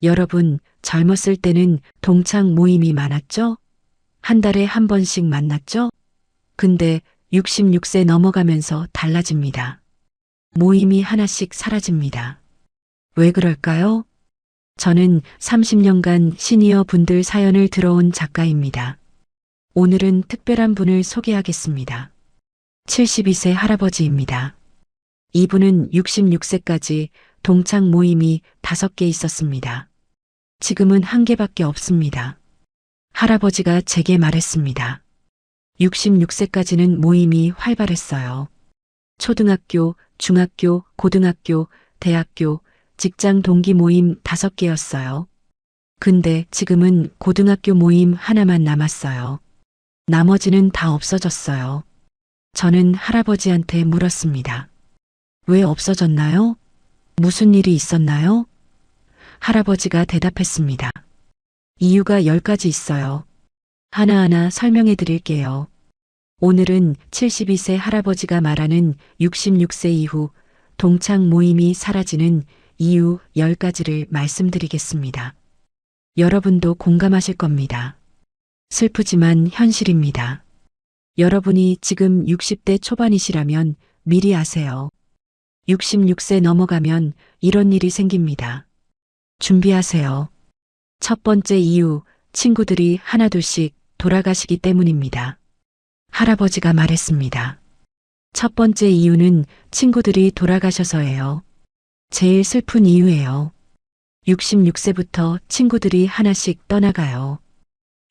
여러분, 젊었을 때는 동창 모임이 많았죠? 한 달에 한 번씩 만났죠? 근데 66세 넘어가면서 달라집니다. 모임이 하나씩 사라집니다. 왜 그럴까요? 저는 30년간 시니어 분들 사연을 들어온 작가입니다. 오늘은 특별한 분을 소개하겠습니다. 72세 할아버지입니다. 이분은 66세까지 동창 모임이 5개 있었습니다. 지금은 1개밖에 없습니다. 할아버지가 제게 말했습니다. 66세까지는 모임이 활발했어요. 초등학교, 중학교, 고등학교, 대학교, 직장 동기 모임 5개였어요. 근데 지금은 고등학교 모임 하나만 남았어요. 나머지는 다 없어졌어요. 저는 할아버지한테 물었습니다. 왜 없어졌나요? 무슨 일이 있었나요? 할아버지가 대답했습니다. 이유가 10가지 있어요. 하나하나 설명해 드릴게요. 오늘은 72세 할아버지가 말하는 66세 이후 동창 모임이 사라지는 이유 10가지를 말씀드리겠습니다. 여러분도 공감하실 겁니다. 슬프지만 현실입니다. 여러분이 지금 60대 초반이시라면 미리 아세요. 66세 넘어가면 이런 일이 생깁니다. 준비하세요. 첫 번째 이유, 친구들이 하나둘씩 돌아가시기 때문입니다. 할아버지가 말했습니다. 첫 번째 이유는 친구들이 돌아가셔서예요. 제일 슬픈 이유예요. 66세부터 친구들이 하나씩 떠나가요.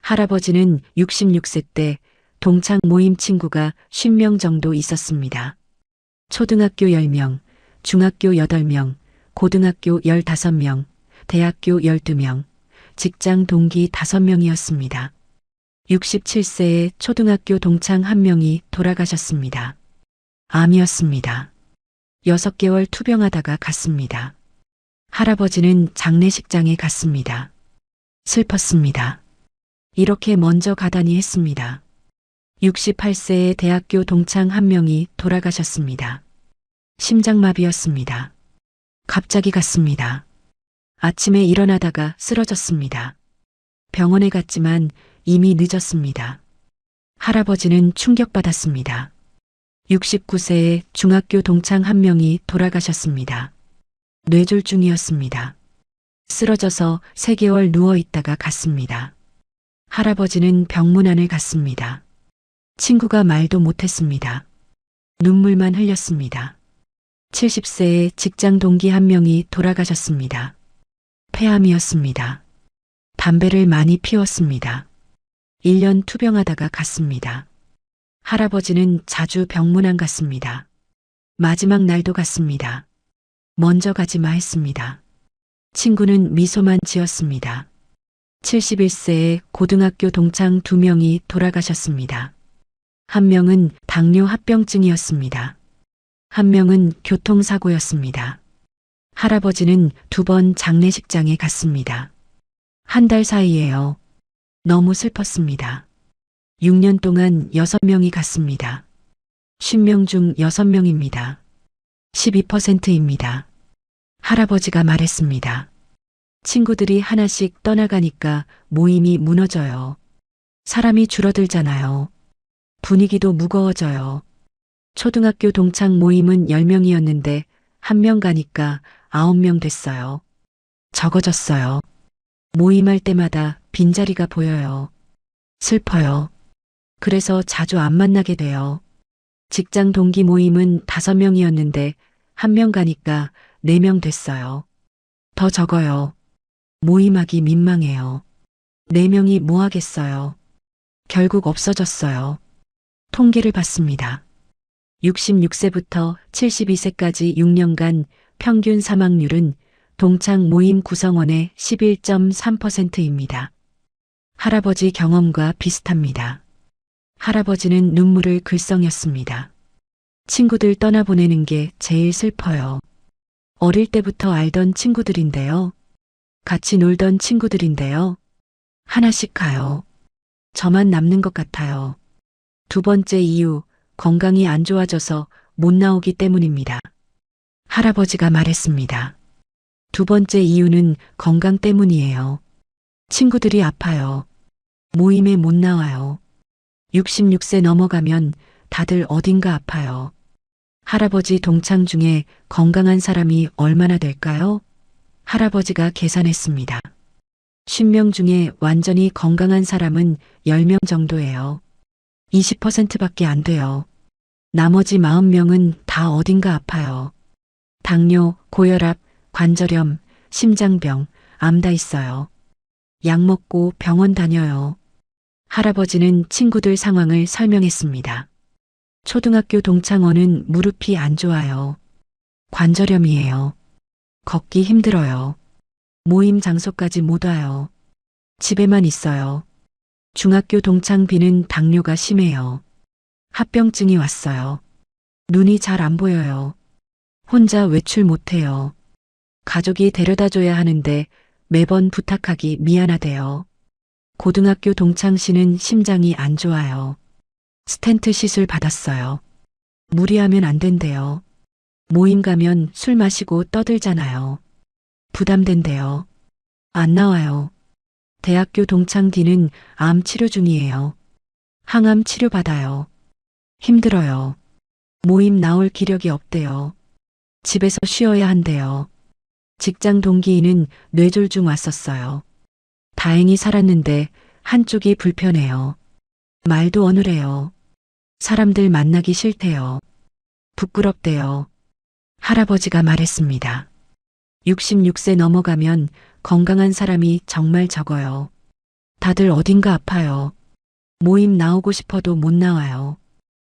할아버지는 66세 때 동창 모임 친구가 50명 정도 있었습니다. 초등학교 10명, 중학교 8명, 고등학교 15명, 대학교 12명, 직장 동기 5명이었습니다. 67세에 초등학교 동창 1명이 돌아가셨습니다. 암이었습니다. 6개월 투병하다가 갔습니다. 할아버지는 장례식장에 갔습니다. 슬펐습니다. 이렇게 먼저 가다니 했습니다. 68세에 대학교 동창 1명이 돌아가셨습니다. 심장마비였습니다. 갑자기 갔습니다. 아침에 일어나다가 쓰러졌습니다. 병원에 갔지만 이미 늦었습니다. 할아버지는 충격받았습니다. 69세에 중학교 동창 1명이 돌아가셨습니다. 뇌졸중이었습니다. 쓰러져서 3개월 누워 있다가 갔습니다. 할아버지는 병문안을 갔습니다. 친구가 말도 못했습니다. 눈물만 흘렸습니다. 70세에 직장 동기 1명이 돌아가셨습니다. 폐암이었습니다. 담배를 많이 피웠습니다. 1년 투병하다가 갔습니다. 할아버지는 자주 병문안 갔습니다. 마지막 날도 갔습니다. 먼저 가지마 했습니다. 친구는 미소만 지었습니다. 71세에 고등학교 동창 2명이 돌아가셨습니다. 1명은 당뇨 합병증이었습니다. 1명은 교통사고였습니다. 할아버지는 2번 장례식장에 갔습니다. 한 달 사이에요. 너무 슬펐습니다. 6년 동안 6명이 갔습니다. 50명 중 6명입니다. 12%입니다. 할아버지가 말했습니다. 친구들이 하나씩 떠나가니까 모임이 무너져요. 사람이 줄어들잖아요. 분위기도 무거워져요. 초등학교 동창 모임은 10명이었는데 1명 가니까 9명 됐어요. 적어졌어요. 모임할 때마다 빈자리가 보여요. 슬퍼요. 그래서 자주 안 만나게 돼요. 직장 동기 모임은 5명이었는데 1명 가니까 4명 됐어요. 더 적어요. 모임하기 민망해요. 4명이 뭐 하겠어요. 결국 없어졌어요. 통계를 봤습니다. 66세부터 72세까지 6년간 평균 사망률은 동창 모임 구성원의 11.3%입니다. 할아버지 경험과 비슷합니다. 할아버지는 눈물을 글썽였습니다. 친구들 떠나보내는 게 제일 슬퍼요. 어릴 때부터 알던 친구들인데요. 같이 놀던 친구들인데요. 하나씩 가요. 저만 남는 것 같아요. 2번째 이유, 건강이 안 좋아져서 못 나오기 때문입니다. 할아버지가 말했습니다. 두 번째 이유는 건강 때문이에요. 친구들이 아파요. 모임에 못 나와요. 66세 넘어가면 다들 어딘가 아파요. 할아버지 동창 중에 건강한 사람이 얼마나 될까요? 할아버지가 계산했습니다. 10명 중에 완전히 건강한 사람은 10명 정도예요. 20%밖에 안 돼요. 나머지 40명은 다 어딘가 아파요. 당뇨, 고혈압, 관절염, 심장병, 암 다 있어요. 약 먹고 병원 다녀요. 할아버지는 친구들 상황을 설명했습니다. 초등학교 동창원은 무릎이 안 좋아요. 관절염이에요. 걷기 힘들어요. 모임 장소까지 못 와요. 집에만 있어요. 중학교 동창 B는 당뇨가 심해요. 합병증이 왔어요. 눈이 잘 안 보여요. 혼자 외출 못해요. 가족이 데려다 줘야 하는데 매번 부탁하기 미안하대요. 고등학교 동창 씨는 심장이 안 좋아요. 스텐트 시술 받았어요. 무리하면 안 된대요. 모임 가면 술 마시고 떠들잖아요. 부담된대요. 안 나와요. 대학교 동창 D는 암 치료 중이에요. 항암 치료 받아요. 힘들어요. 모임 나올 기력이 없대요. 집에서 쉬어야 한대요. 직장 동기는 뇌졸중 왔었어요. 다행히 살았는데 한쪽이 불편해요. 말도 어눌해요. 사람들 만나기 싫대요. 부끄럽대요. 할아버지가 말했습니다. 66세 넘어가면 건강한 사람이 정말 적어요. 다들 어딘가 아파요. 모임 나오고 싶어도 못 나와요.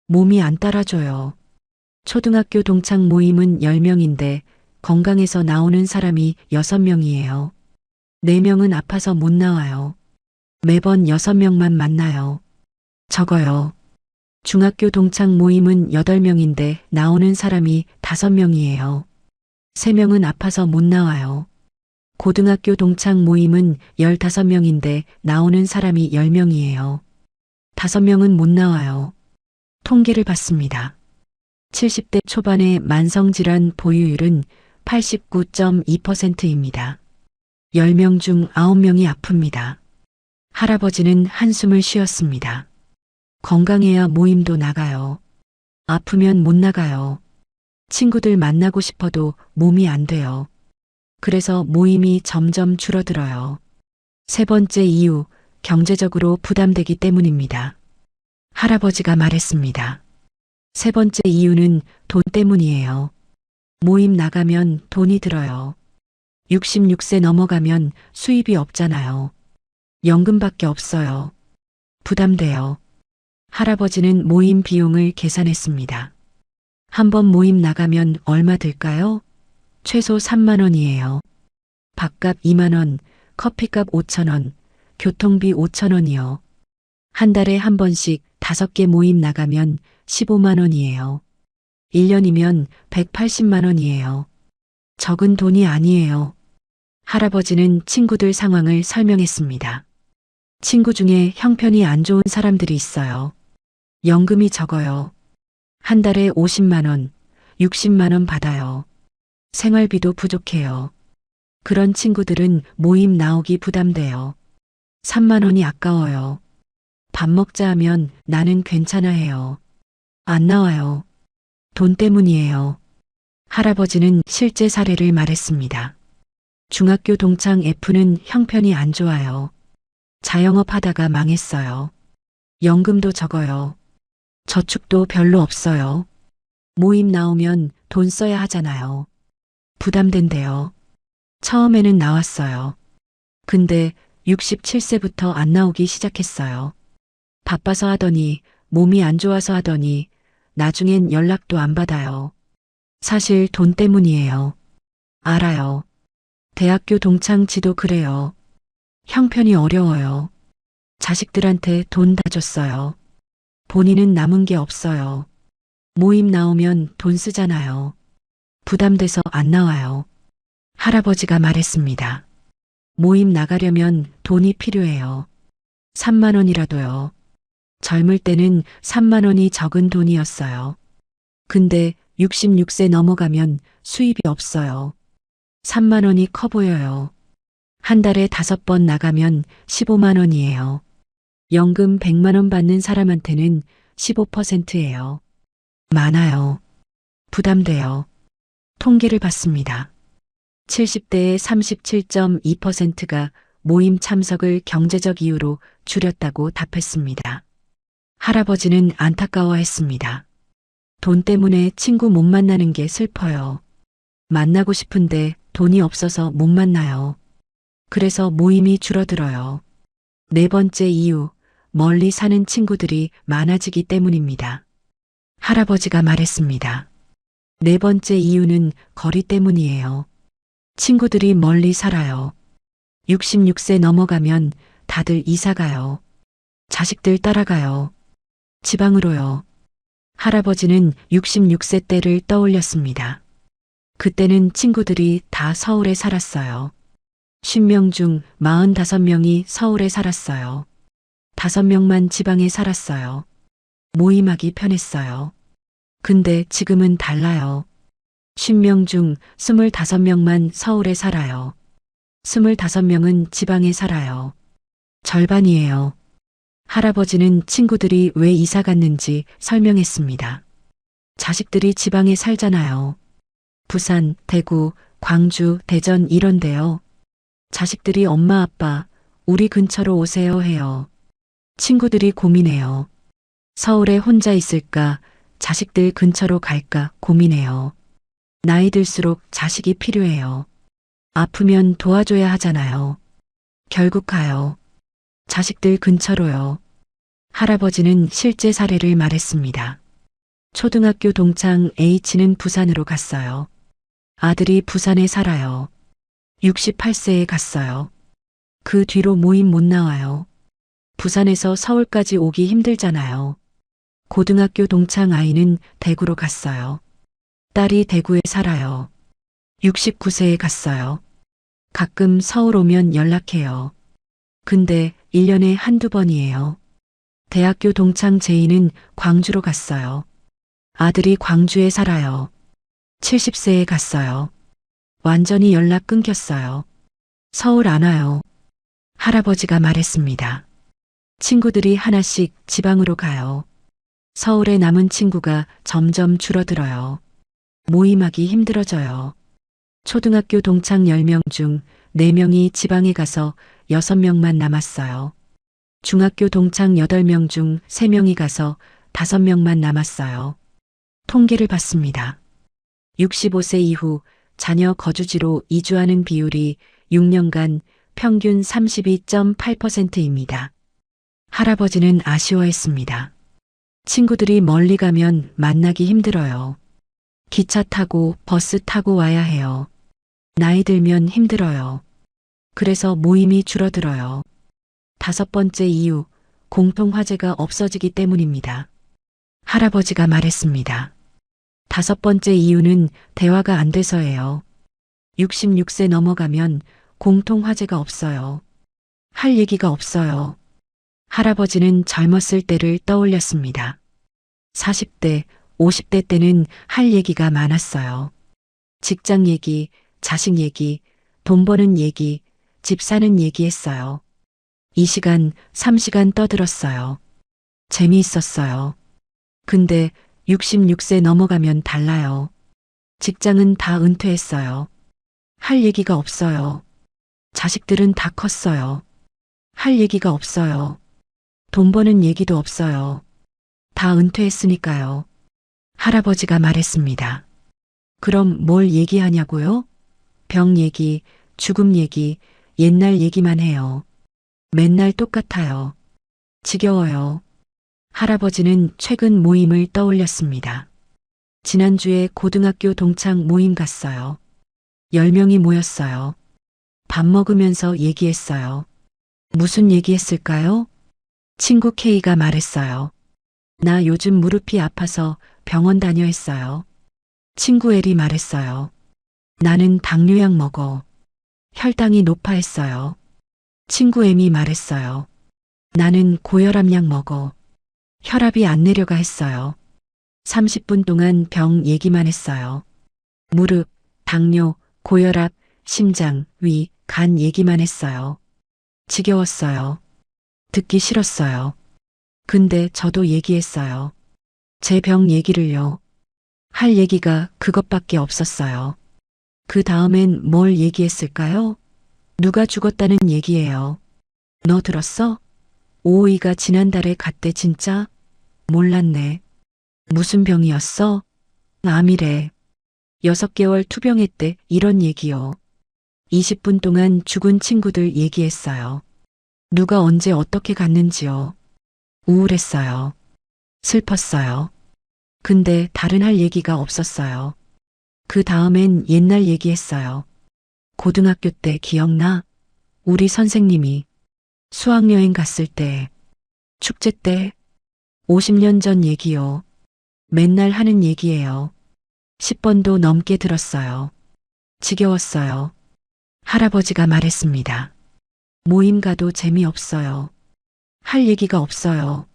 몸이 안 따라줘요. 초등학교 동창 모임은 10명인데 건강해서 나오는 사람이 6명이에요. 4명은 아파서 못 나와요. 매번 6명만 만나요. 적어요. 중학교 동창 모임은 8명인데 나오는 사람이 5명이에요. 3명은 아파서 못 나와요. 고등학교 동창 모임은 15명인데 나오는 사람이 10명이에요. 5명은 못 나와요. 통계를 봤습니다. 70대 초반의 만성질환 보유율은 89.2%입니다. 10명 중 9명이 아픕니다. 할아버지는 한숨을 쉬었습니다. 건강해야 모임도 나가요. 아프면 못 나가요. 친구들 만나고 싶어도 몸이 안 돼요. 그래서 모임이 점점 줄어들어요. 세 번째 이유, 경제적으로 부담되기 때문입니다. 할아버지가 말했습니다. 세 번째 이유는 돈 때문이에요. 모임 나가면 돈이 들어요. 66세 넘어가면 수입이 없잖아요. 연금밖에 없어요. 부담돼요. 할아버지는 모임 비용을 계산했습니다. 한 번 모임 나가면 얼마 들까요? 최소 3만 원이에요. 밥값 2만 원, 커피값 5천 원, 교통비 5천 원이요. 한 달에 한 번씩 5개 모임 나가면 15만 원이에요. 1년이면 180만 원이에요. 적은 돈이 아니에요. 할아버지는 친구들 상황을 설명했습니다. 친구 중에 형편이 안 좋은 사람들이 있어요. 연금이 적어요. 한 달에 50만 원, 60만 원 받아요. 생활비도 부족해요. 그런 친구들은 모임 나오기 부담돼요. 3만 원이 아까워요. 밥 먹자 하면 나는 괜찮아 해요. 안 나와요. 돈 때문이에요. 할아버지는 실제 사례를 말했습니다. 중학교 동창 F는 형편이 안 좋아요. 자영업 하다가 망했어요. 연금도 적어요. 저축도 별로 없어요. 모임 나오면 돈 써야 하잖아요. 부담된대요. 처음에는 나왔어요. 근데 67세부터 안 나오기 시작했어요. 바빠서 하더니 몸이 안 좋아서 하더니 나중엔 연락도 안 받아요. 사실 돈 때문이에요. 알아요. 대학교 동창 지도 그래요. 형편이 어려워요. 자식들한테 돈 다 줬어요. 본인은 남은 게 없어요. 모임 나오면 돈 쓰잖아요. 부담돼서 안 나와요. 할아버지가 말했습니다. 모임 나가려면 돈이 필요해요. 3만 원이라도요. 젊을 때는 3만 원이 적은 돈이었어요. 근데 66세 넘어가면 수입이 없어요. 3만 원이 커 보여요. 한 달에 5번 나가면 15만 원이에요. 연금 100만 원 받는 사람한테는 15%예요. 많아요. 부담돼요. 통계를 봤습니다. 70대의 37.2%가 모임 참석을 경제적 이유로 줄였다고 답했습니다. 할아버지는 안타까워했습니다. 돈 때문에 친구 못 만나는 게 슬퍼요. 만나고 싶은데 돈이 없어서 못 만나요. 그래서 모임이 줄어들어요. 네 번째 이유, 멀리 사는 친구들이 많아지기 때문입니다. 할아버지가 말했습니다. 네 번째 이유는 거리 때문이에요. 친구들이 멀리 살아요. 66세 넘어가면 다들 이사 가요. 자식들 따라가요. 지방으로요. 할아버지는 66세 때를 떠올렸습니다. 그때는 친구들이 다 서울에 살았어요. 10명 중 45명이 서울에 살았어요. 5명만 지방에 살았어요. 모임하기 편했어요. 근데 지금은 달라요. 10명 중 25명만 서울에 살아요. 25명은 지방에 살아요. 절반이에요. 할아버지는 친구들이 왜 이사 갔는지 설명했습니다. 자식들이 지방에 살잖아요. 부산, 대구, 광주, 대전 이런데요. 자식들이 엄마 아빠 우리 근처로 오세요 해요. 친구들이 고민해요. 서울에 혼자 있을까 자식들 근처로 갈까 고민해요. 나이 들수록 자식이 필요해요. 아프면 도와줘야 하잖아요. 결국 가요. 자식들 근처로요. 할아버지는 실제 사례를 말했습니다. 초등학교 동창 H는 부산으로 갔어요. 아들이 부산에 살아요. 68세에 갔어요. 그 뒤로 모임 못 나와요. 부산에서 서울까지 오기 힘들잖아요. 고등학교 동창 아이는 대구로 갔어요. 딸이 대구에 살아요. 69세에 갔어요. 가끔 서울 오면 연락해요. 근데 1년에 한두 번이에요. 대학교 동창 제이는 광주로 갔어요. 아들이 광주에 살아요. 70세에 갔어요. 완전히 연락 끊겼어요. 서울 안 와요. 할아버지가 말했습니다. 친구들이 하나씩 지방으로 가요. 서울에 남은 친구가 점점 줄어들어요. 모임하기 힘들어져요. 초등학교 동창 10명 중 4명이 지방에 가서 6명만 남았어요. 중학교 동창 8명 중 3명이 가서 5명만 남았어요. 통계를 봤습니다. 65세 이후 자녀 거주지로 이주하는 비율이 6년간 평균 32.8%입니다. 할아버지는 아쉬워했습니다. 친구들이 멀리 가면 만나기 힘들어요. 기차 타고 버스 타고 와야 해요. 나이 들면 힘들어요. 그래서 모임이 줄어들어요. 5번째 이유, 공통화제가 없어지기 때문입니다. 할아버지가 말했습니다. 5번째 이유는 대화가 안 돼서예요. 66세 넘어가면 공통화제가 없어요. 할 얘기가 없어요. 할아버지는 젊었을 때를 떠올렸습니다. 40대, 50대 때는 할 얘기가 많았어요. 직장 얘기, 자식 얘기, 돈 버는 얘기, 집 사는 얘기 했어요. 2시간, 3시간 떠들었어요. 재미있었어요. 근데 66세 넘어가면 달라요. 직장은 다 은퇴했어요. 할 얘기가 없어요. 자식들은 다 컸어요. 할 얘기가 없어요. 돈 버는 얘기도 없어요. 다 은퇴했으니까요. 할아버지가 말했습니다. 그럼 뭘 얘기하냐고요? 병 얘기, 죽음 얘기, 옛날 얘기만 해요. 맨날 똑같아요. 지겨워요. 할아버지는 최근 모임을 떠올렸습니다. 지난주에 고등학교 동창 모임 갔어요. 10명이 모였어요. 밥 먹으면서 얘기했어요. 무슨 얘기했을까요? 친구 K가 말했어요. 나 요즘 무릎이 아파서 병원 다녀 했어요. 친구 L이 말했어요. 나는 당뇨약 먹어. 혈당이 높아 했어요. 친구 M이 말했어요. 나는 고혈압약 먹어. 혈압이 안 내려가 했어요. 30분 동안 병 얘기만 했어요. 무릎, 당뇨, 고혈압, 심장, 위, 간 얘기만 했어요. 지겨웠어요. 듣기 싫었어요. 근데 저도 얘기했어요. 제 병 얘기를요. 할 얘기가 그것밖에 없었어요. 그 다음엔 뭘 얘기했을까요? 누가 죽었다는 얘기예요. 너 들었어? 오오이가 지난달에 갔대 진짜? 몰랐네. 무슨 병이었어? 암이래. 6개월 투병했대 이런 얘기요. 20분 동안 죽은 친구들 얘기했어요. 누가 언제 어떻게 갔는지요. 우울했어요. 슬펐어요. 근데 다른 할 얘기가 없었어요. 그 다음엔 옛날 얘기했어요. 고등학교 때 기억나? 우리 선생님이 수학여행 갔을 때, 축제 때, 50년 전 얘기요. 맨날 하는 얘기예요. 10번도 넘게 들었어요. 지겨웠어요. 할아버지가 말했습니다. 모임 가도 재미없어요. 할 얘기가 없어요.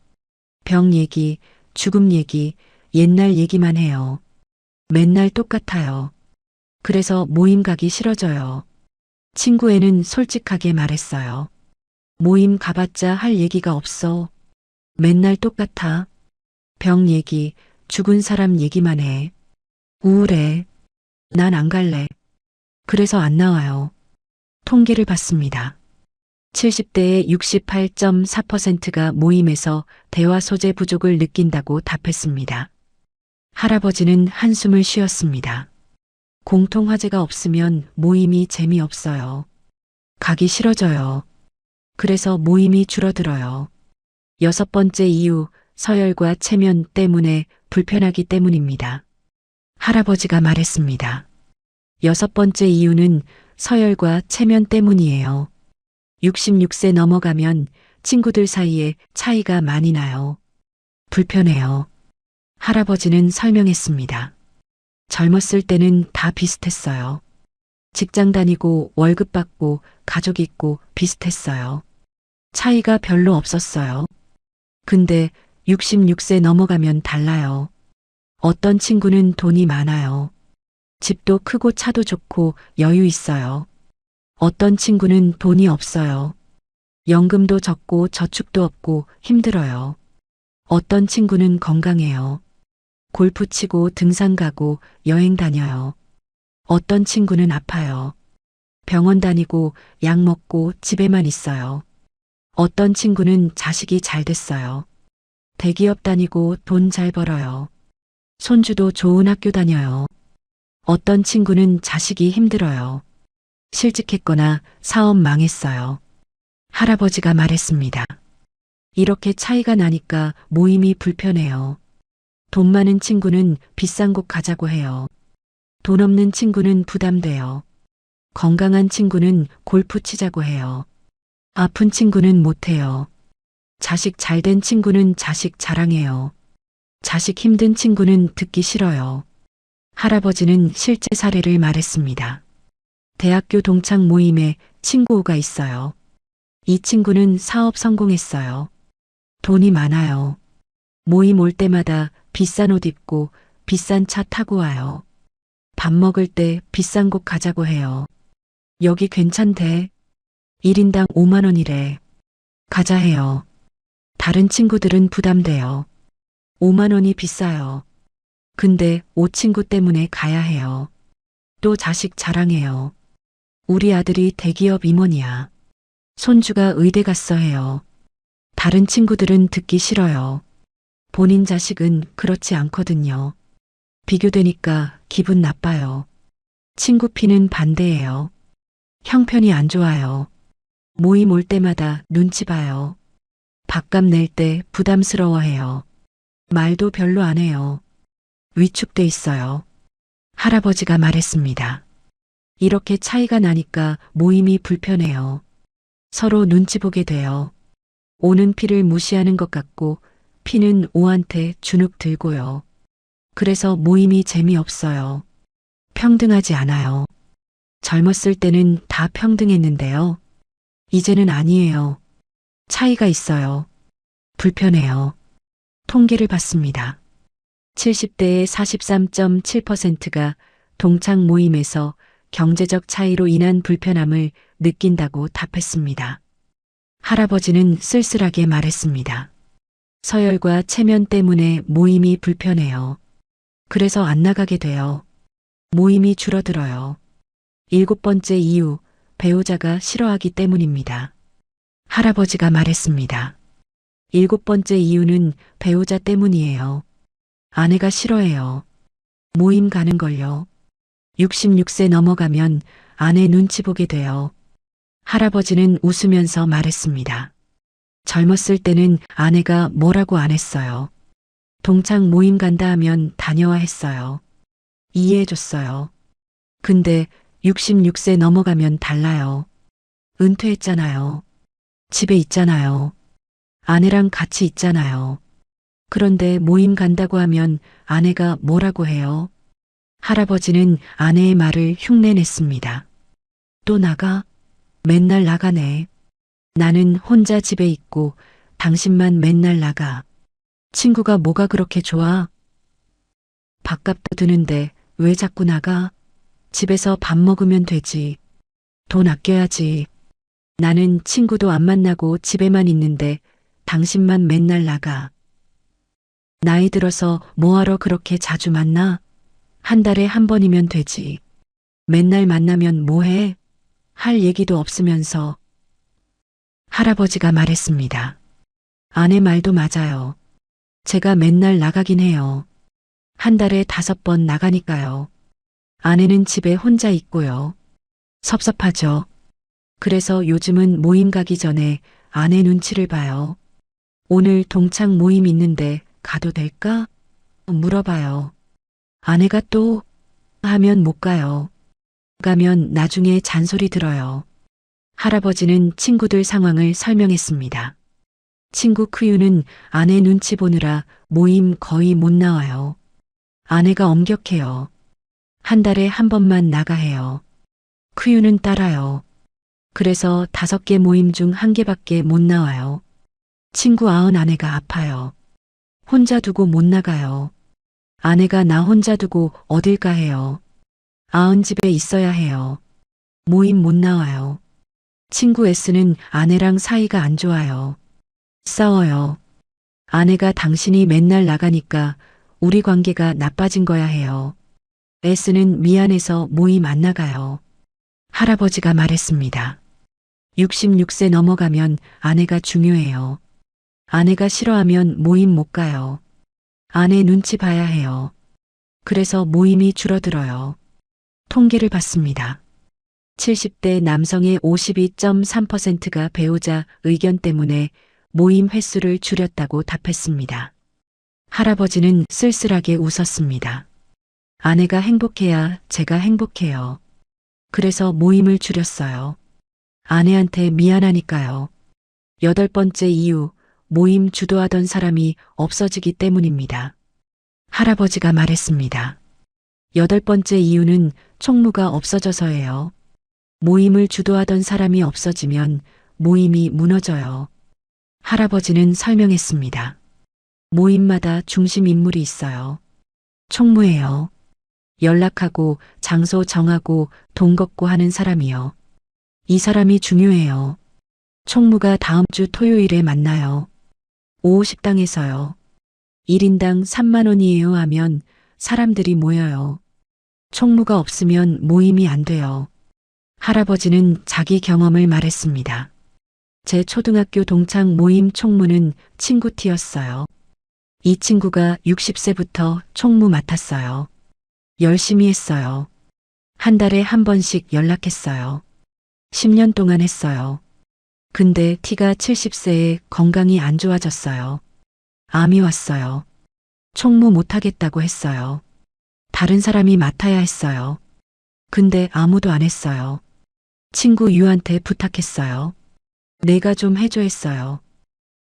병 얘기, 죽음 얘기, 옛날 얘기만 해요. 맨날 똑같아요. 그래서 모임 가기 싫어져요. 친구애는 솔직하게 말했어요. 모임 가봤자 할 얘기가 없어. 맨날 똑같아. 병 얘기, 죽은 사람 얘기만 해. 우울해. 난 안 갈래. 그래서 안 나와요. 통계를 봤습니다. 70대의 68.4%가 모임에서 대화 소재 부족을 느낀다고 답했습니다. 할아버지는 한숨을 쉬었습니다. 공통 화제가 없으면 모임이 재미없어요. 가기 싫어져요. 그래서 모임이 줄어들어요. 6번째 이유, 서열과 체면 때문에 불편하기 때문입니다. 할아버지가 말했습니다. 6번째 이유는 서열과 체면 때문이에요. 66세 넘어가면 친구들 사이에 차이가 많이 나요. 불편해요. 할아버지는 설명했습니다. 젊었을 때는 다 비슷했어요. 직장 다니고 월급 받고 가족 있고 비슷했어요. 차이가 별로 없었어요. 근데 66세 넘어가면 달라요. 어떤 친구는 돈이 많아요. 집도 크고 차도 좋고 여유 있어요. 어떤 친구는 돈이 없어요. 연금도 적고 저축도 없고 힘들어요. 어떤 친구는 건강해요. 골프 치고 등산 가고 여행 다녀요. 어떤 친구는 아파요. 병원 다니고 약 먹고 집에만 있어요. 어떤 친구는 자식이 잘 됐어요. 대기업 다니고 돈 잘 벌어요. 손주도 좋은 학교 다녀요. 어떤 친구는 자식이 힘들어요. 실직했거나 사업 망했어요. 할아버지가 말했습니다. 이렇게 차이가 나니까 모임이 불편해요. 돈 많은 친구는 비싼 곳 가자고 해요. 돈 없는 친구는 부담돼요. 건강한 친구는 골프 치자고 해요. 아픈 친구는 못해요. 자식 잘 된 친구는 자식 자랑해요. 자식 힘든 친구는 듣기 싫어요. 할아버지는 실제 사례를 말했습니다. 대학교 동창 모임에 친구가 있어요. 이 친구는 사업 성공했어요. 돈이 많아요. 모임 올 때마다 비싼 옷 입고 비싼 차 타고 와요. 밥 먹을 때 비싼 곳 가자고 해요. 여기 괜찮대. 1인당 5만 원이래. 가자 해요. 다른 친구들은 부담돼요. 5만 원이 비싸요. 근데 오 친구 때문에 가야 해요. 또 자식 자랑해요. 우리 아들이 대기업 임원이야. 손주가 의대 갔어 해요. 다른 친구들은 듣기 싫어요. 본인 자식은 그렇지 않거든요. 비교되니까 기분 나빠요. 친구 피는 반대예요. 형편이 안 좋아요. 모임 올 때마다 눈치 봐요. 밥값 낼 때 부담스러워해요. 말도 별로 안 해요. 위축돼 있어요. 할아버지가 말했습니다. 이렇게 차이가 나니까 모임이 불편해요. 서로 눈치 보게 돼요. 오는 피를 무시하는 것 같고 피는 오한테 주눅 들고요. 그래서 모임이 재미없어요. 평등하지 않아요. 젊었을 때는 다 평등했는데요. 이제는 아니에요. 차이가 있어요. 불편해요. 통계를 봤습니다. 70대의 43.7%가 동창 모임에서 경제적 차이로 인한 불편함을 느낀다고 답했습니다. 할아버지는 쓸쓸하게 말했습니다. 서열과 체면 때문에 모임이 불편해요. 그래서 안 나가게 돼요. 모임이 줄어들어요. 7번째 이유, 배우자가 싫어하기 때문입니다. 할아버지가 말했습니다. 7번째 이유는 배우자 때문이에요. 아내가 싫어해요. 모임 가는 걸요. 66세 넘어가면 아내 눈치 보게 돼요. 할아버지는 웃으면서 말했습니다. 젊었을 때는 아내가 뭐라고 안 했어요. 동창 모임 간다 하면 다녀와 했어요. 이해해줬어요. 근데 66세 넘어가면 달라요. 은퇴했잖아요. 집에 있잖아요. 아내랑 같이 있잖아요. 그런데 모임 간다고 하면 아내가 뭐라고 해요? 할아버지는 아내의 말을 흉내냈습니다. 또 나가? 맨날 나가네. 나는 혼자 집에 있고 당신만 맨날 나가. 친구가 뭐가 그렇게 좋아? 밥값도 드는데 왜 자꾸 나가? 집에서 밥 먹으면 되지. 돈 아껴야지. 나는 친구도 안 만나고 집에만 있는데 당신만 맨날 나가. 나이 들어서 뭐하러 그렇게 자주 만나? 한 달에 한 번이면 되지. 맨날 만나면 뭐해? 할 얘기도 없으면서. 할아버지가 말했습니다. 아내 말도 맞아요. 제가 맨날 나가긴 해요. 한 달에 5번 나가니까요. 아내는 집에 혼자 있고요. 섭섭하죠. 그래서 요즘은 모임 가기 전에 아내 눈치를 봐요. 오늘 동창 모임 있는데 가도 될까? 물어봐요. 아내가 또 하면 못 가요. 가면 나중에 잔소리 들어요. 할아버지는 친구들 상황을 설명했습니다. 친구 크유는 아내 눈치 보느라 모임 거의 못 나와요. 아내가 엄격해요. 한 달에 한 번만 나가 해요. 크유는 따라요. 그래서 5개 모임 중 1개밖에 못 나와요. 친구 아내가 아파요. 혼자 두고 못 나가요. 아내가 나 혼자 두고 어딜 가 해요. 집에 있어야 해요. 모임 못 나와요. 친구 S는 아내랑 사이가 안 좋아요. 싸워요. 아내가 당신이 맨날 나가니까 우리 관계가 나빠진 거야 해요. S는 미안해서 모임 안 나가요. 할아버지가 말했습니다. 66세 넘어가면 아내가 중요해요. 아내가 싫어하면 모임 못 가요. 아내 눈치 봐야 해요. 그래서 모임이 줄어들어요. 통계를 봤습니다. 70대 남성의 52.3%가 배우자 의견 때문에 모임 횟수를 줄였다고 답했습니다. 할아버지는 쓸쓸하게 웃었습니다. 아내가 행복해야 제가 행복해요. 그래서 모임을 줄였어요. 아내한테 미안하니까요. 8번째 이유, 모임 주도하던 사람이 없어지기 때문입니다. 할아버지가 말했습니다. 8번째 이유는 총무가 없어져서예요. 모임을 주도하던 사람이 없어지면 모임이 무너져요. 할아버지는 설명했습니다. 모임마다 중심 인물이 있어요. 총무예요. 연락하고 장소 정하고 돈 걷고 하는 사람이요. 이 사람이 중요해요. 총무가 다음 주 토요일에 만나요. 오후 식당에서요. 1인당 3만 원이에요 하면 사람들이 모여요. 총무가 없으면 모임이 안 돼요. 할아버지는 자기 경험을 말했습니다. 제 초등학교 동창 모임 총무는 친구 T였어요. 이 친구가 60세부터 총무 맡았어요. 열심히 했어요. 한 달에 한 번씩 연락했어요. 10년 동안 했어요. 근데 T가 70세에 건강이 안 좋아졌어요. 암이 왔어요. 총무 못하겠다고 했어요. 다른 사람이 맡아야 했어요. 근데 아무도 안 했어요. 친구 유한테 부탁했어요. 내가 좀 해줘 했어요.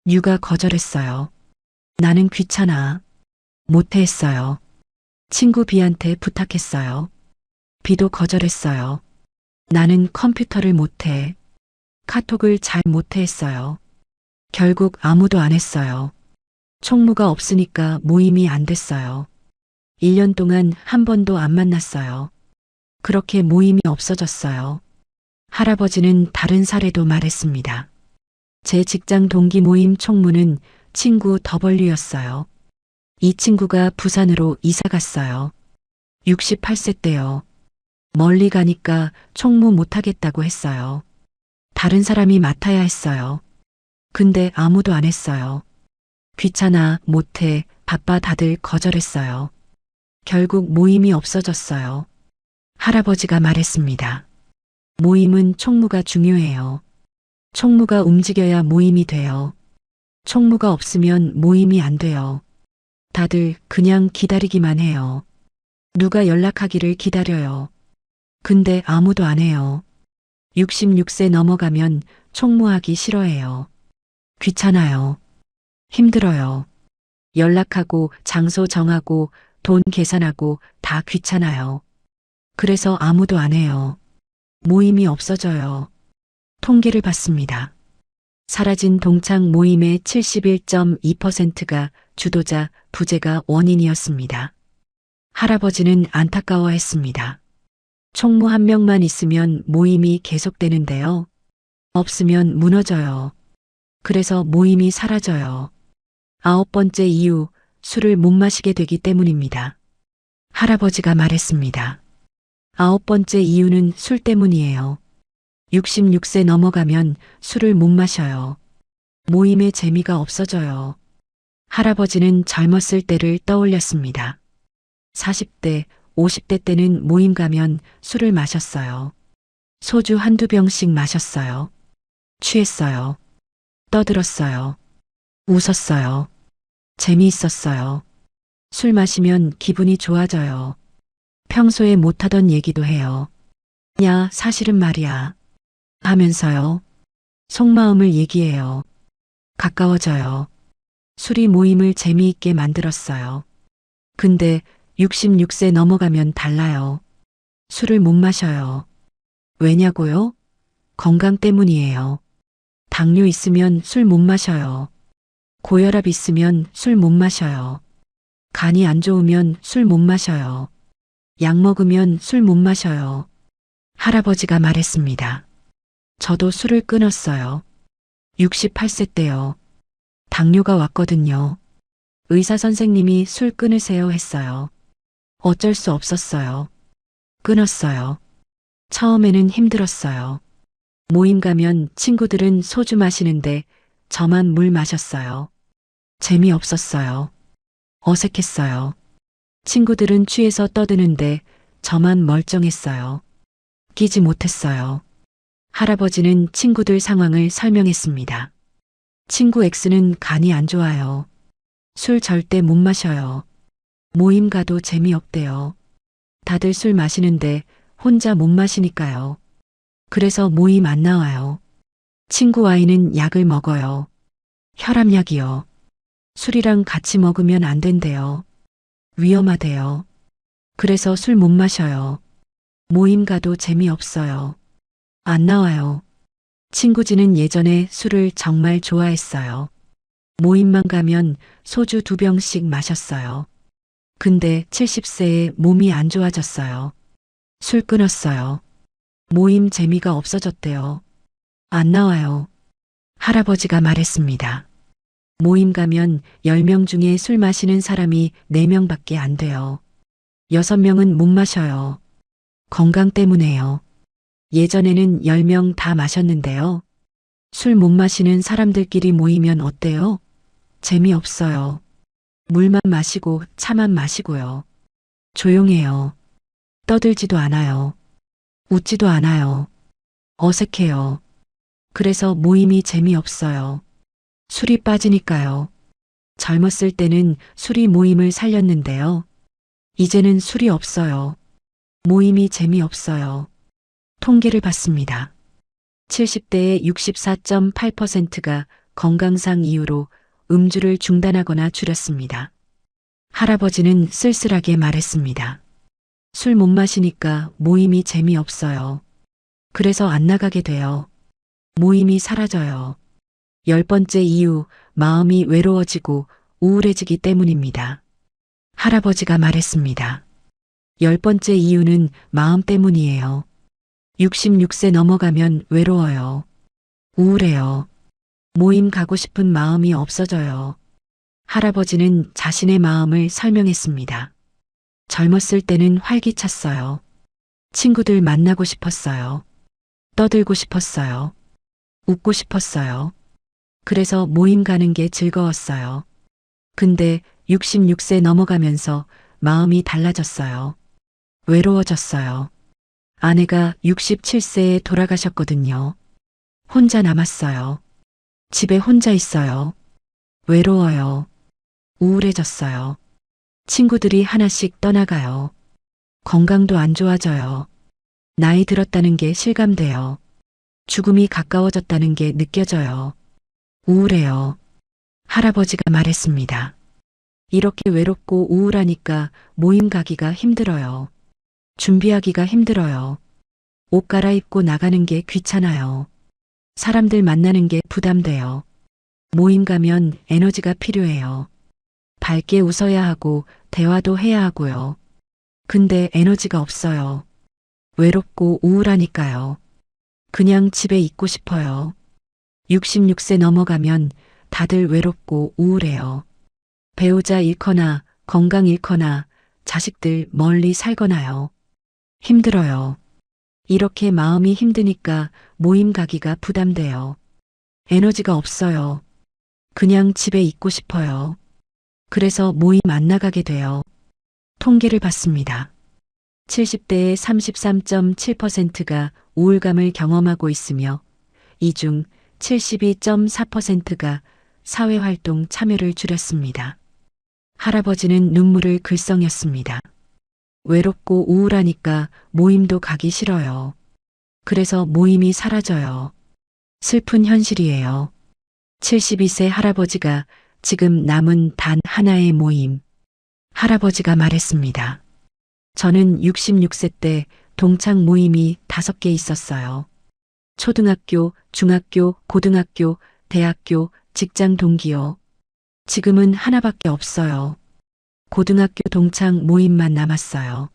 유가 거절했어요. 나는 귀찮아. 못해 했어요. 친구 B한테 부탁했어요. B도 거절했어요. 나는 컴퓨터를 못해. 카톡을 잘 못해 했어요. 결국 아무도 안 했어요. 총무가 없으니까 모임이 안 됐어요. 1년 동안 한 번도 안 만났어요. 그렇게 모임이 없어졌어요. 할아버지는 다른 사례도 말했습니다. 제 직장 동기 모임 총무는 친구 더벌류였어요. 이 친구가 부산으로 이사 갔어요. 68세 때요. 멀리 가니까 총무 못하겠다고 했어요. 다른 사람이 맡아야 했어요. 근데 아무도 안 했어요. 귀찮아, 못해, 바빠 다들 거절했어요. 결국 모임이 없어졌어요. 할아버지가 말했습니다. 모임은 총무가 중요해요. 총무가 움직여야 모임이 돼요. 총무가 없으면 모임이 안 돼요. 다들 그냥 기다리기만 해요. 누가 연락하기를 기다려요. 근데 아무도 안 해요. 66세 넘어가면 총무하기 싫어해요. 귀찮아요. 힘들어요. 연락하고 장소 정하고 돈 계산하고 다 귀찮아요. 그래서 아무도 안 해요. 모임이 없어져요. 통계를 봤습니다. 사라진 동창 모임의 71.2%가 주도자, 부재가 원인이었습니다. 할아버지는 안타까워했습니다. 총무 한 명만 있으면 모임이 계속되는데요. 없으면 무너져요. 그래서 모임이 사라져요. 9번째 이유, 술을 못 마시게 되기 때문입니다. 할아버지가 말했습니다. 9번째 이유는 술 때문이에요. 66세 넘어가면 술을 못 마셔요. 모임의 재미가 없어져요. 할아버지는 젊었을 때를 떠올렸습니다. 40대, 50대 때는 모임 가면 술을 마셨어요. 소주 한두 병씩 마셨어요. 취했어요. 떠들었어요. 웃었어요. 재미있었어요. 술 마시면 기분이 좋아져요. 평소에 못하던 얘기도 해요. 야, 사실은 말이야. 하면서요. 속마음을 얘기해요. 가까워져요. 술이 모임을 재미있게 만들었어요. 근데 66세 넘어가면 달라요. 술을 못 마셔요. 왜냐고요? 건강 때문이에요. 당뇨 있으면 술 못 마셔요. 고혈압 있으면 술 못 마셔요. 간이 안 좋으면 술 못 마셔요. 약 먹으면 술 못 마셔요. 할아버지가 말했습니다. 저도 술을 끊었어요. 68세 때요. 당뇨가 왔거든요. 의사 선생님이 술 끊으세요 했어요. 어쩔 수 없었어요. 끊었어요. 처음에는 힘들었어요. 모임 가면 친구들은 소주 마시는데 저만 물 마셨어요. 재미없었어요. 어색했어요. 친구들은 취해서 떠드는데 저만 멀쩡했어요. 끼지 못했어요. 할아버지는 친구들 상황을 설명했습니다. 친구 X는 간이 안 좋아요. 술 절대 못 마셔요. 모임 가도 재미없대요. 다들 술 마시는데 혼자 못 마시니까요. 그래서 모임 안 나와요. 친구 Y는 약을 먹어요. 혈압약이요. 술이랑 같이 먹으면 안 된대요. 위험하대요. 그래서 술 못 마셔요. 모임 가도 재미없어요. 안 나와요. 친구지는 예전에 술을 정말 좋아했어요. 모임만 가면 소주 2병씩 마셨어요. 근데 70세에 몸이 안 좋아졌어요. 술 끊었어요. 모임 재미가 없어졌대요. 안 나와요. 할아버지가 말했습니다. 모임 가면 10명 중에 술 마시는 사람이 4명밖에 안 돼요. 6명은 못 마셔요. 건강 때문에요. 예전에는 10명 다 마셨는데요. 술 못 마시는 사람들끼리 모이면 어때요? 재미없어요. 물만 마시고 차만 마시고요. 조용해요. 떠들지도 않아요. 웃지도 않아요. 어색해요. 그래서 모임이 재미없어요. 술이 빠지니까요. 젊었을 때는 술이 모임을 살렸는데요. 이제는 술이 없어요. 모임이 재미없어요. 통계를 봤습니다. 70대의 64.8%가 건강상 이유로 음주를 중단하거나 줄였습니다. 할아버지는 쓸쓸하게 말했습니다. 술 못 마시니까 모임이 재미없어요. 그래서 안 나가게 돼요. 모임이 사라져요. 10번째 이유, 마음이 외로워지고 우울해지기 때문입니다. 할아버지가 말했습니다. 10번째 이유는 마음 때문이에요. 66세 넘어가면 외로워요. 우울해요. 모임 가고 싶은 마음이 없어져요. 할아버지는 자신의 마음을 설명했습니다. 젊었을 때는 활기찼어요. 친구들 만나고 싶었어요. 떠들고 싶었어요. 웃고 싶었어요. 그래서 모임 가는 게 즐거웠어요. 근데 66세 넘어가면서 마음이 달라졌어요. 외로워졌어요. 아내가 67세에 돌아가셨거든요. 혼자 남았어요. 집에 혼자 있어요. 외로워요. 우울해졌어요. 친구들이 하나씩 떠나가요. 건강도 안 좋아져요. 나이 들었다는 게 실감돼요. 죽음이 가까워졌다는 게 느껴져요. 우울해요. 할아버지가 말했습니다. 이렇게 외롭고 우울하니까 모임 가기가 힘들어요. 준비하기가 힘들어요. 옷 갈아입고 나가는 게 귀찮아요. 사람들 만나는 게 부담돼요. 모임 가면 에너지가 필요해요. 밝게 웃어야 하고 대화도 해야 하고요. 근데 에너지가 없어요. 외롭고 우울하니까요. 그냥 집에 있고 싶어요. 66세 넘어가면 다들 외롭고 우울해요. 배우자 잃거나 건강 잃거나 자식들 멀리 살거나요. 힘들어요. 이렇게 마음이 힘드니까 모임 가기가 부담돼요. 에너지가 없어요. 그냥 집에 있고 싶어요. 그래서 모임 안 나가게 돼요. 통계를 봤습니다. 70대의 33.7%가 우울감을 경험하고 있으며 이 중 72.4%가 사회활동 참여를 줄였습니다. 할아버지는 눈물을 글썽였습니다. 외롭고 우울하니까 모임도 가기 싫어요. 그래서 모임이 사라져요. 슬픈 현실이에요. 72세 할아버지가 지금 남은 단 하나의 모임. 할아버지가 말했습니다. 저는 66세 때 동창 모임이 5개 있었어요. 초등학교, 중학교, 고등학교, 대학교, 직장 동기요. 지금은 하나밖에 없어요. 고등학교 동창 모임만 남았어요.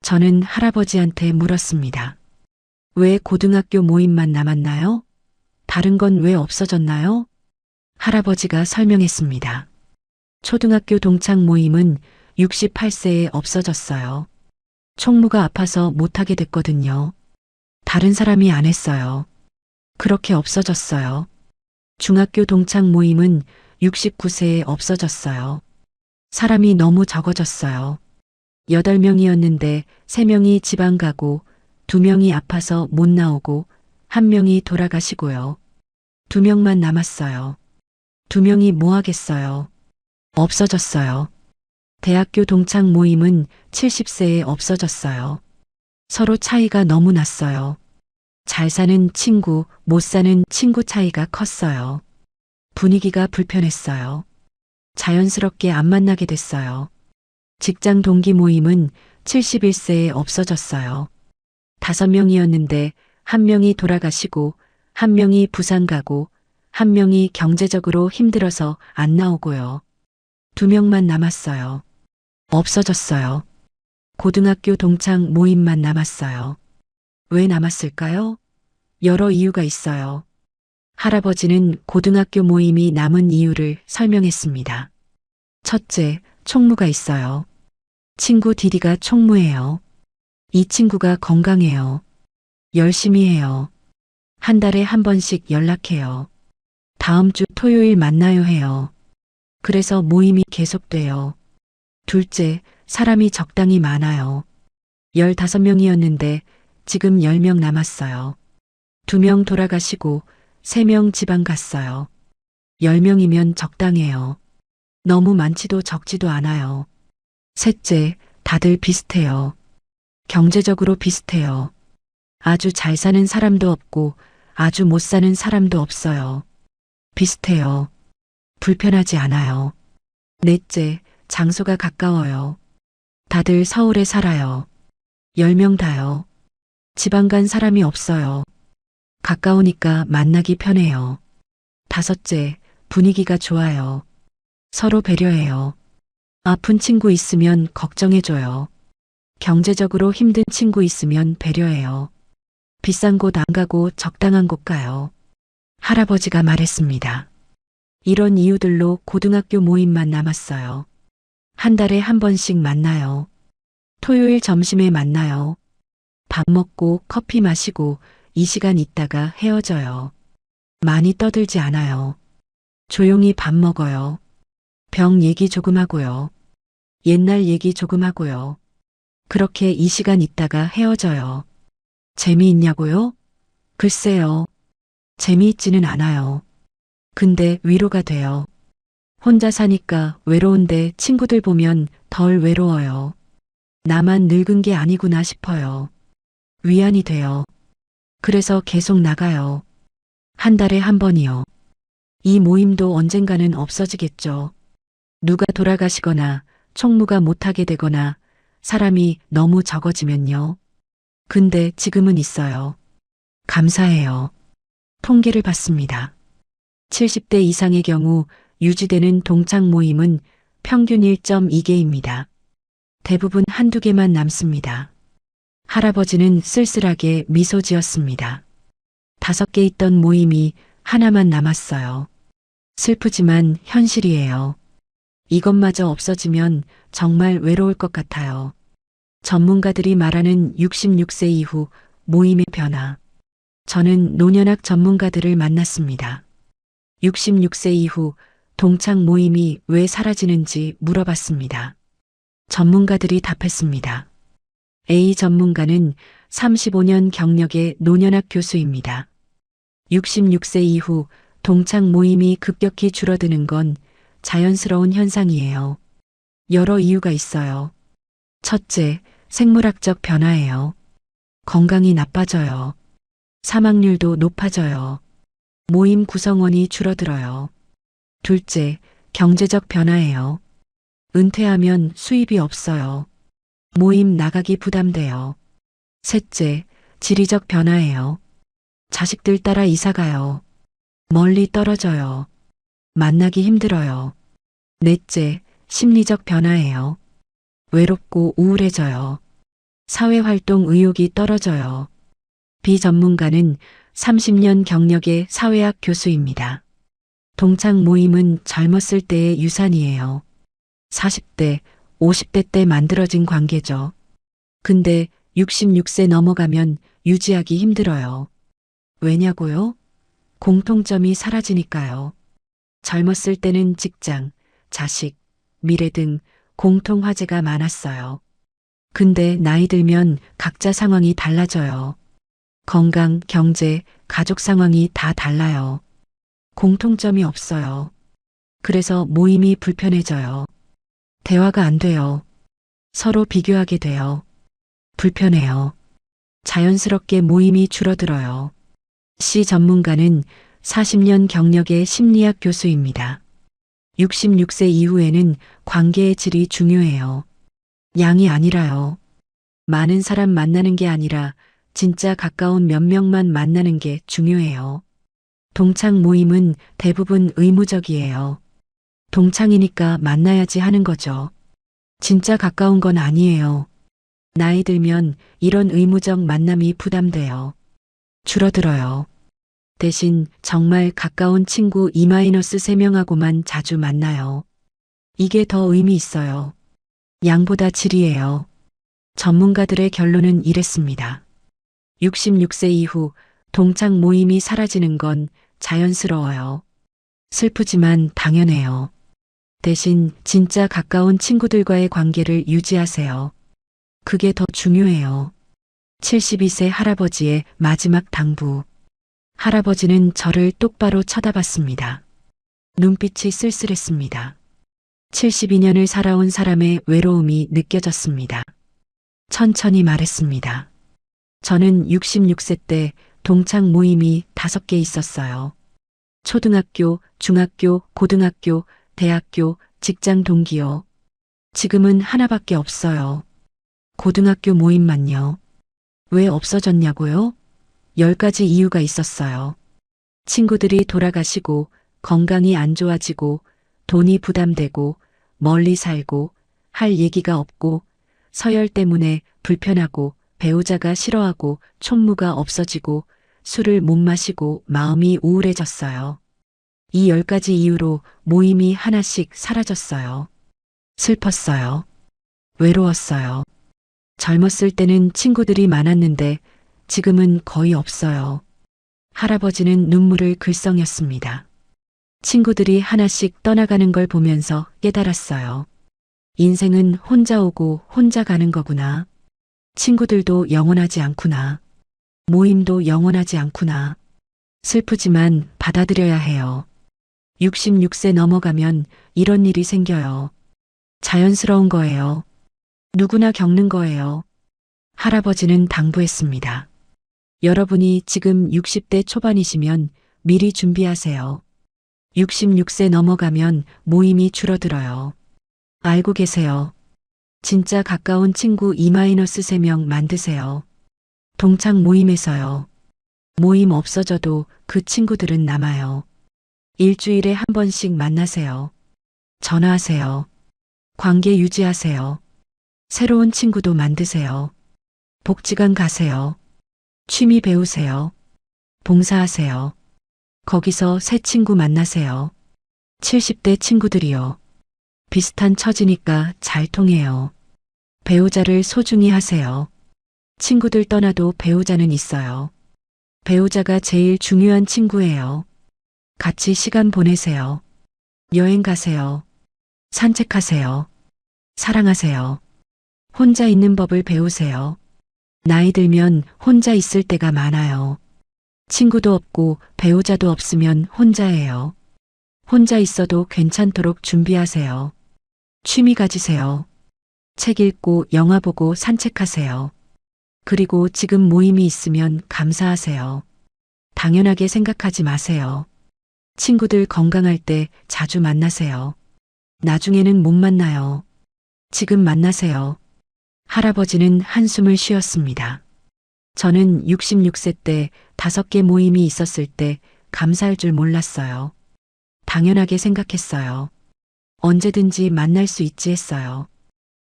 저는 할아버지한테 물었습니다. 왜 고등학교 모임만 남았나요? 다른 건 왜 없어졌나요? 할아버지가 설명했습니다. 초등학교 동창 모임은 68세에 없어졌어요. 총무가 아파서 못하게 됐거든요. 다른 사람이 안 했어요. 그렇게 없어졌어요. 중학교 동창 모임은 69세에 없어졌어요. 사람이 너무 적어졌어요. 8명이었는데 3명이 지방 가고 2명이 아파서 못 나오고 1명이 돌아가시고요. 2명만 남았어요. 2명이 뭐 하겠어요. 없어졌어요. 대학교 동창 모임은 70세에 없어졌어요. 서로 차이가 너무 났어요. 잘 사는 친구, 못 사는 친구 차이가 컸어요. 분위기가 불편했어요. 자연스럽게 안 만나게 됐어요. 직장 동기 모임은 71세에 없어졌어요. 5명이었는데 1명이 돌아가시고 1명이 부산 가고 1명이 경제적으로 힘들어서 안 나오고요. 2명만 남았어요. 없어졌어요. 고등학교 동창 모임만 남았어요. 왜 남았을까요? 여러 이유가 있어요. 할아버지는 고등학교 모임이 남은 이유를 설명했습니다. 첫째, 총무가 있어요. 친구 디디가 총무예요. 이 친구가 건강해요. 열심히 해요. 한 달에 한 번씩 연락해요. 다음 주 토요일 만나요 해요. 그래서 모임이 계속돼요. 둘째, 사람이 적당히 많아요. 15명이었는데 지금 10명 남았어요. 2명 돌아가시고 3명 지방 갔어요. 10명이면 적당해요. 너무 많지도 적지도 않아요. 셋째, 다들 비슷해요. 경제적으로 비슷해요. 아주 잘 사는 사람도 없고 아주 못 사는 사람도 없어요. 비슷해요. 불편하지 않아요. 넷째, 장소가 가까워요. 다들 서울에 살아요. 10명 다요. 지방 간 사람이 없어요. 가까우니까 만나기 편해요. 다섯째, 분위기가 좋아요. 서로 배려해요. 아픈 친구 있으면 걱정해줘요. 경제적으로 힘든 친구 있으면 배려해요. 비싼 곳 안 가고 적당한 곳 가요. 할아버지가 말했습니다. 이런 이유들로 고등학교 모임만 남았어요. 한 달에 한 번씩 만나요. 토요일 점심에 만나요. 밥 먹고 커피 마시고 이 시간 있다가 헤어져요. 많이 떠들지 않아요. 조용히 밥 먹어요. 병 얘기 조금 하고요. 옛날 얘기 조금 하고요. 그렇게 이 시간 있다가 헤어져요. 재미있냐고요? 글쎄요. 재미있지는 않아요. 근데 위로가 돼요. 혼자 사니까 외로운데 친구들 보면 덜 외로워요. 나만 늙은 게 아니구나 싶어요. 위안이 돼요. 그래서 계속 나가요. 한 달에 한 번이요. 이 모임도 언젠가는 없어지겠죠. 누가 돌아가시거나 총무가 못하게 되거나 사람이 너무 적어지면요. 근데 지금은 있어요. 감사해요. 통계를 봤습니다. 70대 이상의 경우 유지되는 동창 모임은 평균 1.2개입니다. 대부분 한두 개만 남습니다. 할아버지는 쓸쓸하게 미소 지었습니다. 5개 있던 모임이 하나만 남았어요. 슬프지만 현실이에요. 이것마저 없어지면 정말 외로울 것 같아요. 전문가들이 말하는 66세 이후 모임의 변화. 저는 노년학 전문가들을 만났습니다. 66세 이후 동창 모임이 왜 사라지는지 물어봤습니다. 전문가들이 답했습니다. A 전문가는 35년 경력의 노년학 교수입니다. 66세 이후 동창 모임이 급격히 줄어드는 건 자연스러운 현상이에요. 여러 이유가 있어요. 첫째, 생물학적 변화예요. 건강이 나빠져요. 사망률도 높아져요. 모임 구성원이 줄어들어요. 둘째, 경제적 변화예요. 은퇴하면 수입이 없어요. 모임 나가기 부담돼요. 셋째, 지리적 변화예요. 자식들 따라 이사가요. 멀리 떨어져요. 만나기 힘들어요. 넷째, 심리적 변화예요. 외롭고 우울해져요. 사회활동 의욕이 떨어져요. 비전문가는 30년 경력의 사회학 교수입니다. 동창 모임은 젊었을 때의 유산이에요. 40대, 50대 때 만들어진 관계죠. 근데 66세 넘어가면 유지하기 힘들어요. 왜냐고요? 공통점이 사라지니까요. 젊었을 때는 직장, 자식, 미래 등 공통 화제가 많았어요. 근데 나이 들면 각자 상황이 달라져요. 건강, 경제, 가족 상황이 다 달라요. 공통점이 없어요. 그래서 모임이 불편해져요. 대화가 안 돼요. 서로 비교하게 돼요. 불편해요. 자연스럽게 모임이 줄어들어요. C 전문가는 40년 경력의 심리학 교수입니다. 66세 이후에는 관계의 질이 중요해요. 양이 아니라요. 많은 사람 만나는 게 아니라 진짜 가까운 몇 명만 만나는 게 중요해요. 동창 모임은 대부분 의무적이에요. 동창이니까 만나야지 하는 거죠. 진짜 가까운 건 아니에요. 나이 들면 이런 의무적 만남이 부담돼요. 줄어들어요. 대신 정말 가까운 친구 2-3명하고만 자주 만나요. 이게 더 의미 있어요. 양보다 질이에요. 전문가들의 결론은 이랬습니다. 66세 이후 동창 모임이 사라지는 건 자연스러워요. 슬프지만 당연해요. 대신 진짜 가까운 친구들과의 관계를 유지하세요. 그게 더 중요해요. 72세 할아버지의 마지막 당부. 할아버지는 저를 똑바로 쳐다봤습니다. 눈빛이 쓸쓸했습니다. 72년을 살아온 사람의 외로움이 느껴졌습니다. 천천히 말했습니다. 저는 66세 때 동창 모임이 5개 있었어요. 초등학교, 중학교, 고등학교, 대학교, 직장 동기요. 지금은 하나밖에 없어요. 고등학교 모임만요. 왜 없어졌냐고요? 10가지 이유가 있었어요. 친구들이 돌아가시고 건강이 안 좋아지고 돈이 부담되고 멀리 살고 할 얘기가 없고 서열 때문에 불편하고 배우자가 싫어하고 총무가 없어지고 술을 못 마시고 마음이 우울해졌어요. 이 10가지 이유로 모임이 하나씩 사라졌어요. 슬펐어요. 외로웠어요. 젊었을 때는 친구들이 많았는데 지금은 거의 없어요. 할아버지는 눈물을 글썽였습니다. 친구들이 하나씩 떠나가는 걸 보면서 깨달았어요. 인생은 혼자 오고 혼자 가는 거구나. 친구들도 영원하지 않구나. 모임도 영원하지 않구나. 슬프지만 받아들여야 해요. 66세 넘어가면 이런 일이 생겨요. 자연스러운 거예요. 누구나 겪는 거예요. 할아버지는 당부했습니다. 여러분이 지금 60대 초반이시면 미리 준비하세요. 66세 넘어가면 모임이 줄어들어요. 알고 계세요. 진짜 가까운 친구 2-3명 만드세요. 동창 모임에서요. 모임 없어져도 그 친구들은 남아요. 일주일에 한 번씩 만나세요. 전화하세요. 관계 유지하세요. 새로운 친구도 만드세요. 복지관 가세요. 취미 배우세요. 봉사하세요. 거기서 새 친구 만나세요. 70대 친구들이요. 비슷한 처지니까 잘 통해요. 배우자를 소중히 하세요. 친구들 떠나도 배우자는 있어요. 배우자가 제일 중요한 친구예요. 같이 시간 보내세요. 여행 가세요. 산책하세요. 사랑하세요. 혼자 있는 법을 배우세요. 나이 들면 혼자 있을 때가 많아요. 친구도 없고 배우자도 없으면 혼자예요. 혼자 있어도 괜찮도록 준비하세요. 취미 가지세요. 책 읽고 영화 보고 산책하세요. 그리고 지금 모임이 있으면 감사하세요. 당연하게 생각하지 마세요. 친구들 건강할 때 자주 만나세요. 나중에는 못 만나요. 지금 만나세요. 할아버지는 한숨을 쉬었습니다. 저는 66세 때 5개 모임이 있었을 때 감사할 줄 몰랐어요. 당연하게 생각했어요. 언제든지 만날 수 있지 했어요.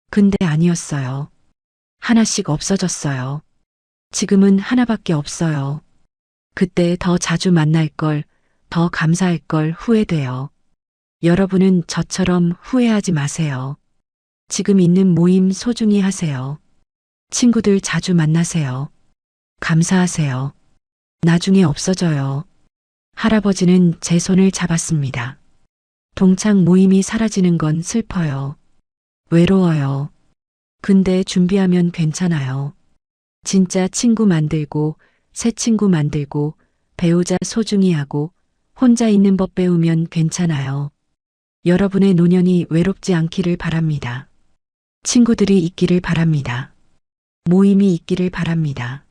근데 아니었어요. 하나씩 없어졌어요. 지금은 하나밖에 없어요. 그때 더 자주 만날 걸, 더 감사할 걸 후회돼요. 여러분은 저처럼 후회하지 마세요. 지금 있는 모임 소중히 하세요. 친구들 자주 만나세요. 감사하세요. 나중에 없어져요. 할아버지는 제 손을 잡았습니다. 동창 모임이 사라지는 건 슬퍼요. 외로워요. 근데 준비하면 괜찮아요. 진짜 친구 만들고, 새 친구 만들고, 배우자 소중히 하고, 혼자 있는 법 배우면 괜찮아요. 여러분의 노년이 외롭지 않기를 바랍니다. 친구들이 있기를 바랍니다. 모임이 있기를 바랍니다.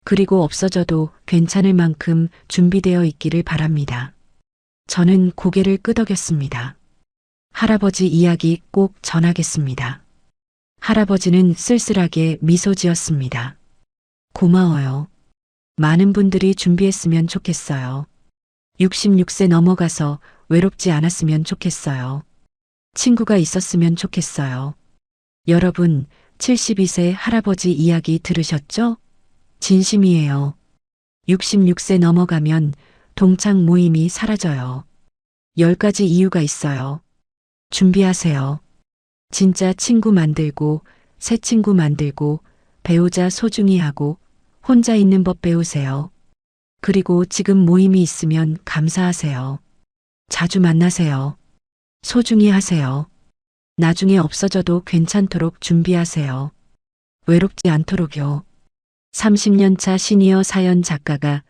그리고 없어져도 괜찮을 만큼 준비되어 있기를 바랍니다. 저는 고개를 끄덕였습니다. 할아버지 이야기 꼭 전하겠습니다. 할아버지는 쓸쓸하게 미소 지었습니다. 고마워요. 많은 분들이 준비했으면 좋겠어요. 66세 넘어가서 외롭지 않았으면 좋겠어요. 친구가 있었으면 좋겠어요. 여러분, 72세 할아버지 이야기 들으셨죠? 진심이에요. 66세 넘어가면 동창 모임이 사라져요. 10가지 이유가 있어요. 준비하세요. 진짜 친구 만들고, 새 친구 만들고, 배우자 소중히 하고, 혼자 있는 법 배우세요. 그리고 지금 모임이 있으면 감사하세요. 자주 만나세요. 소중히 하세요. 나중에 없어져도 괜찮도록 준비하세요. 외롭지 않도록요. 30년 차 시니어 사연 작가가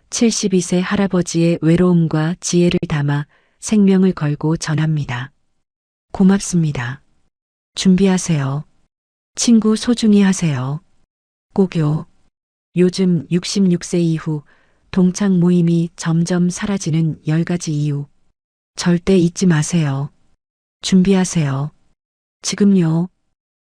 72세 할아버지의 외로움과 지혜를 담아 생명을 걸고 전합니다. 고맙습니다. 준비하세요. 친구 소중히 하세요. 꼭요. 요즘 66세 이후 동창 모임이 점점 사라지는 10가지 이유. 절대 잊지 마세요. 준비하세요. 지금요.